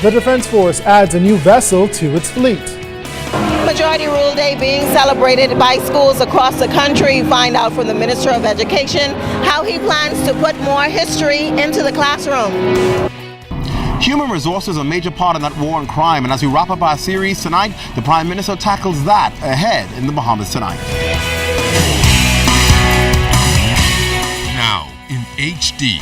The Defense Force adds a new vessel to its fleet. Majority Rule Day being celebrated by schools across the country. Find out from the Minister of Education how he plans to put more history into the classroom. Human resources are a major part of that war on crime, and as we wrap up our series tonight, the Prime Minister tackles that ahead in the Bahamas Tonight. Now in HD.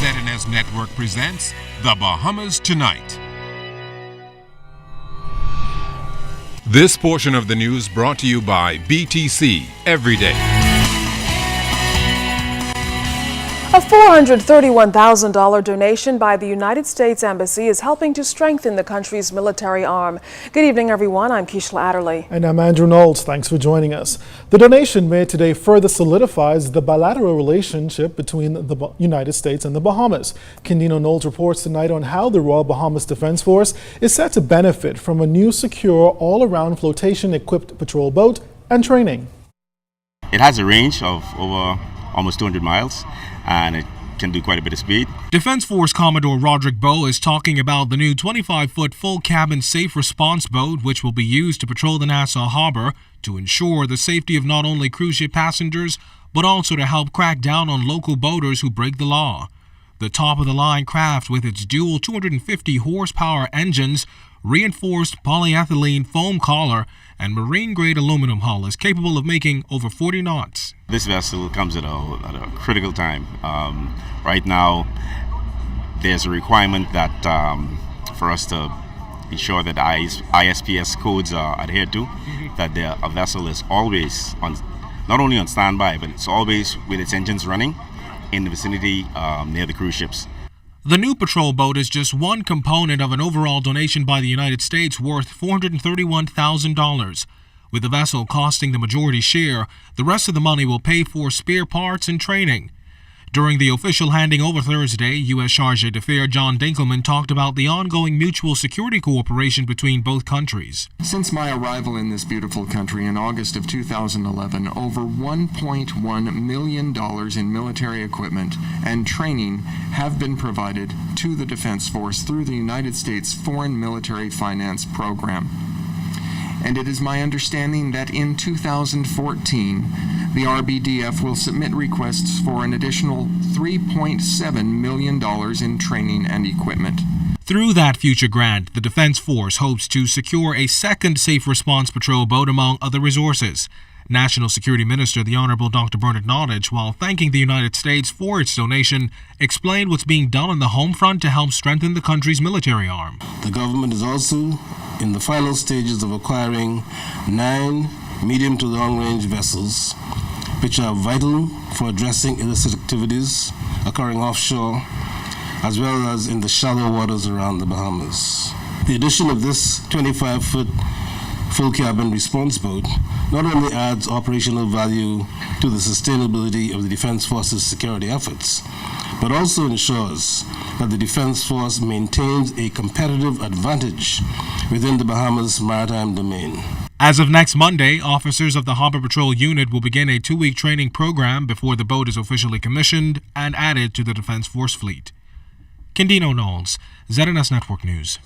ZNS Network presents The Bahamas Tonight. This portion of the news brought to you by BTC Everyday. A $431,000 donation by the United States Embassy is helping to strengthen the country's military arm. Good evening, everyone. I'm Keishla Adderley. And I'm Andrew Knowles. Thanks for joining us. The donation made today further solidifies the bilateral relationship between the United States and the Bahamas. Candino Knowles reports tonight on how the Royal Bahamas Defense Force is set to benefit from a new secure all-around flotation-equipped patrol boat and training. It has a range of over almost 200 miles, and it can do quite a bit of speed. Defense Force Commodore Roderick Bowe is talking about the new 25-foot full-cabin safe response boat, which will be used to patrol the Nassau Harbor to ensure the safety of not only cruise ship passengers, but also to help crack down on local boaters who break the law. The top-of-the-line craft, with its dual 250-horsepower engines, reinforced polyethylene foam collar, and marine-grade aluminum hull, is capable of making over 40 knots. This vessel comes at a critical time. Right now, there's a requirement that for us to ensure that ISPS codes are adhered to, that a vessel is always on, not only on standby, but it's always with its engines running in the vicinity near the cruise ships. The new patrol boat is just one component of an overall donation by the United States worth $431,000. With the vessel costing the majority share, the rest of the money will pay for spare parts and training. During the official handing over Thursday, U.S. Chargé d'Affaires John Dinkelman talked about the ongoing mutual security cooperation between both countries. Since my arrival in this beautiful country in August of 2011, over $1.1 million in military equipment and training have been provided to the Defense Force through the United States Foreign Military Finance Program. And it is my understanding that in 2014, the RBDF will submit requests for an additional $3.7 million in training and equipment. Through that future grant, the Defense Force hopes to secure a second safe response patrol boat, among other resources. National Security Minister the Honorable Dr. Bernard Nottage, while thanking the United States for its donation, explained what's being done on the home front to help strengthen the country's military arm. The government is also in the final stages of acquiring 9 medium to long-range vessels, which are vital for addressing illicit activities occurring offshore, as well as in the shallow waters around the Bahamas. The addition of this 25-foot full-cabin response boat not only adds operational value to the sustainability of the Defense Force's security efforts, but also ensures that the Defense Force maintains a competitive advantage within the Bahamas maritime domain. As of next Monday, officers of the Harbor Patrol Unit will begin a 2-week training program before the boat is officially commissioned and added to the Defense Force fleet. Candino Knowles, ZNS Network News.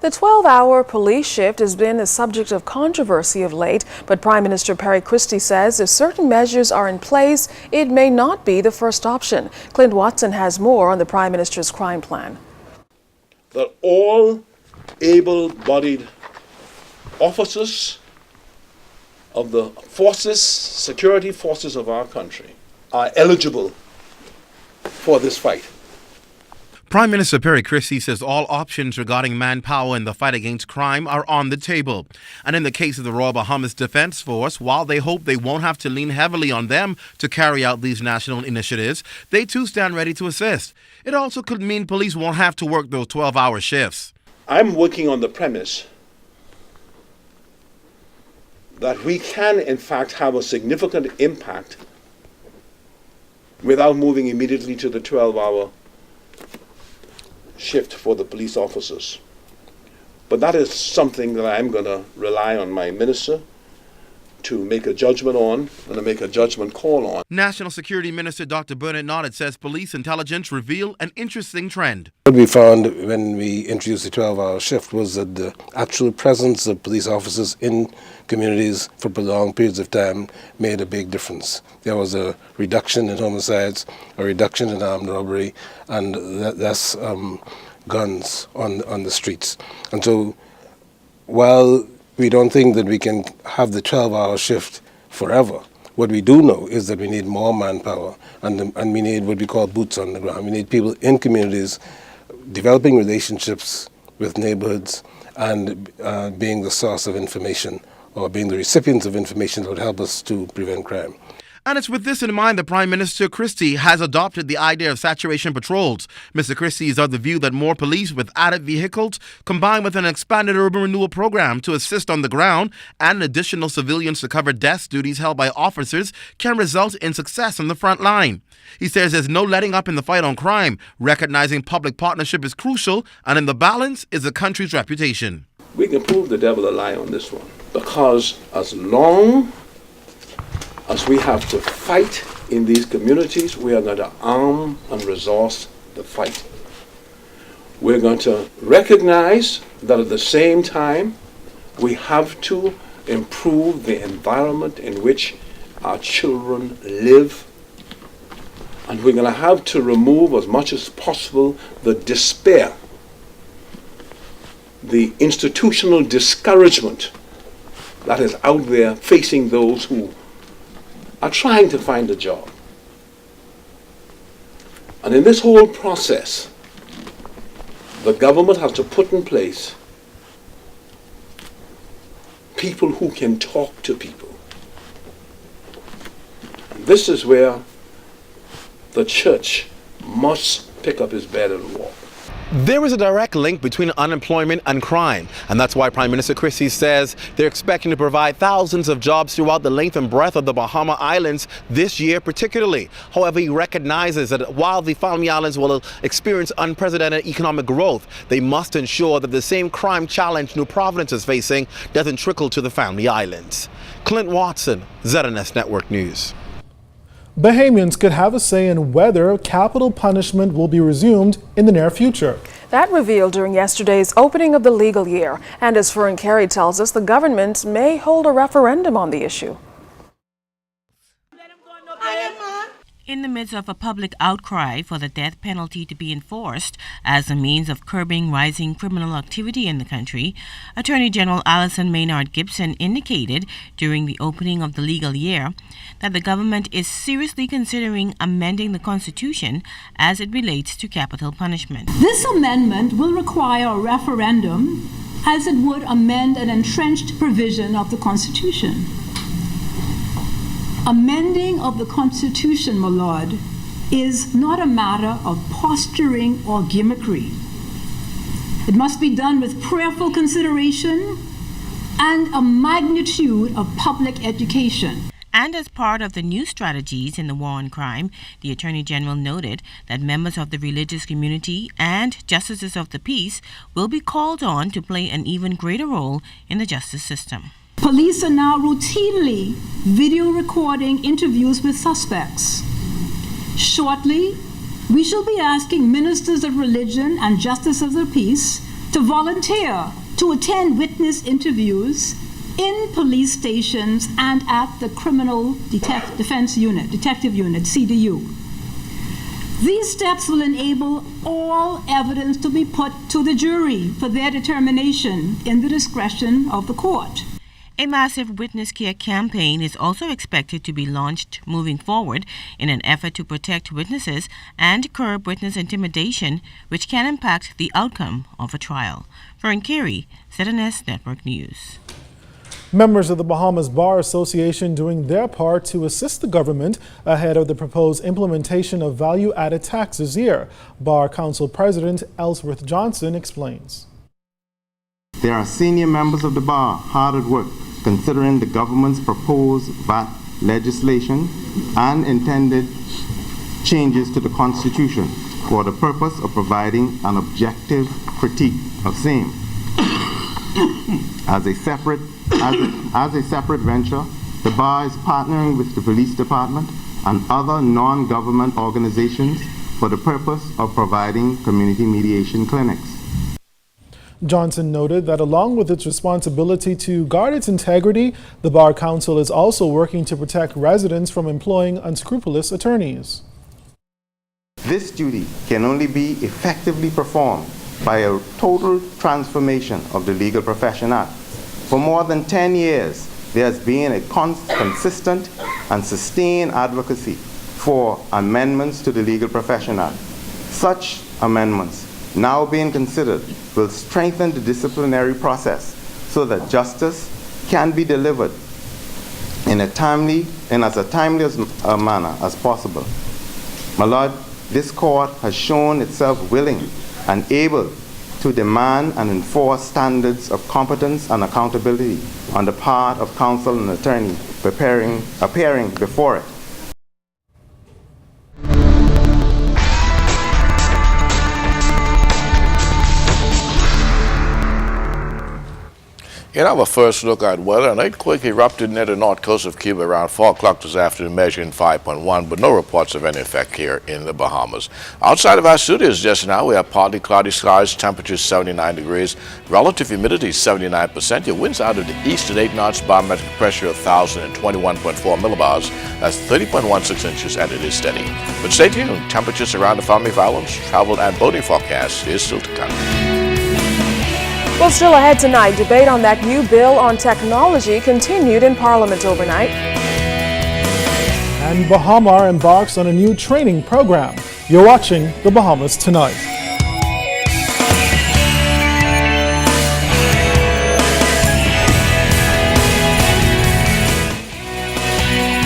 The 12-hour police shift has been a subject of controversy of late, but Prime Minister Perry Christie says if certain measures are in place, it may not be the first option. Clint Watson has more on the Prime Minister's crime plan. That all able-bodied officers of the forces, security forces of our country, are eligible for this fight. Prime Minister Perry Christie says all options regarding manpower in the fight against crime are on the table. And in the case of the Royal Bahamas Defense Force, while they hope they won't have to lean heavily on them to carry out these national initiatives, they too stand ready to assist. It also could mean police won't have to work those 12-hour shifts. I'm working on the premise that we can, in fact, have a significant impact without moving immediately to the 12-hour shift for the police officers. But that is something that I'm going to rely on my minister to make a judgment on and to make a judgment call on. National Security Minister Dr. Bernard Nodded says police intelligence revealed an interesting trend. What we found when we introduced the 12-hour shift was that the actual presence of police officers in communities for prolonged periods of time made a big difference. There was a reduction in homicides, a reduction in armed robbery, and less guns on the streets. And so while we don't think that we can have the 12-hour shift forever, what we do know is that we need more manpower, and we need what we call boots on the ground. We need people in communities developing relationships with neighborhoods and being the source of information or being the recipients of information that would help us to prevent crime. And it's with this in mind that Prime Minister Christie has adopted the idea of saturation patrols. Mr. Christie is of the view that more police with added vehicles, combined with an expanded urban renewal program to assist on the ground and additional civilians to cover desk duties held by officers, can result in success on the front line. He says there's no letting up in the fight on crime, recognizing public partnership is crucial, and in the balance is the country's reputation. We can prove the devil a lie on this one, because as long as we have to fight in these communities, we are going to arm and resource the fight. We're going to recognize that at the same time, we have to improve the environment in which our children live. And we're going to have to remove as much as possible the despair, the institutional discouragement that is out there facing those who are trying to find a job. And in this whole process, the government has to put in place people who can talk to people. And this is where the church must pick up his bed and walk. There is a direct link between unemployment and crime, and that's why Prime Minister Christie says they're expecting to provide thousands of jobs throughout the length and breadth of the Bahama Islands this year particularly. However, he recognizes that while the Family Islands will experience unprecedented economic growth, they must ensure that the same crime challenge New Providence is facing doesn't trickle to the Family Islands. Clint Watson, ZNS Network News. Bahamians could have a say in whether capital punishment will be resumed in the near future. That revealed during yesterday's opening of the legal year. And as Fern Carey tells us, the government may hold a referendum on the issue. In the midst of a public outcry for the death penalty to be enforced as a means of curbing rising criminal activity in the country, Attorney General Alison Maynard Gibson indicated during the opening of the legal year that the government is seriously considering amending the Constitution as it relates to capital punishment. This amendment will require a referendum as it would amend an entrenched provision of the Constitution. Amending of the Constitution, my lord, is not a matter of posturing or gimmickry. It must be done with prayerful consideration and a magnitude of public education. And as part of the new strategies in the war on crime, the Attorney General noted that members of the religious community and justices of the peace will be called on to play an even greater role in the justice system. Police are now routinely video recording interviews with suspects. Shortly, we shall be asking ministers of religion and justice of the peace to volunteer to attend witness interviews in police stations and at the Criminal Defense Unit, Detective Unit, CDU. These steps will enable all evidence to be put to the jury for their determination in the discretion of the court. A massive witness care campaign is also expected to be launched moving forward in an effort to protect witnesses and curb witness intimidation, which can impact the outcome of a trial. Fern Carey, ZNS Network News. Members of the Bahamas Bar Association doing their part to assist the government ahead of the proposed implementation of value-added tax this year. Bar Council President Ellsworth Johnson explains. There are senior members of the bar hard at work considering the government's proposed VAT legislation and intended changes to the Constitution for the purpose of providing an objective critique of same. As a separate venture, The bar is partnering with the police department and other non-government organizations for the purpose of providing community mediation clinics. Johnson noted that along with its responsibility to guard its integrity, the Bar Council is also working to protect residents from employing unscrupulous attorneys. This duty can only be effectively performed by a total transformation of the Legal Profession Act. For more than 10 years, there has been a consistent and sustained advocacy for amendments to the Legal Profession Act. Such amendments, now being considered, will strengthen the disciplinary process so that justice can be delivered in as timely a manner as possible. My Lord, this court has shown itself willing and able to demand and enforce standards of competence and accountability on the part of counsel and attorney appearing before it. In our first look at weather, an earthquake erupted near the north coast of Cuba around 4 o'clock this afternoon, measuring 5.1, but no reports of any effect here in the Bahamas. Outside of our studios just now, we have partly cloudy skies, temperatures 79 degrees, relative humidity 79%. Your winds out of the east at 8 knots, barometric pressure 1,021.4 millibars. That's 30.16 inches, and it is steady. But stay tuned. Temperatures around the Family of Islands, travel and boating forecast is still to come. Well, still ahead tonight, debate on that new bill on technology continued in Parliament overnight. And Bahamar embarks on a new training program. You're watching the Bahamas Tonight.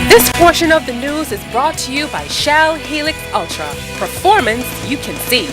This portion of the news is brought to you by Shell Helix Ultra. Performance you can see.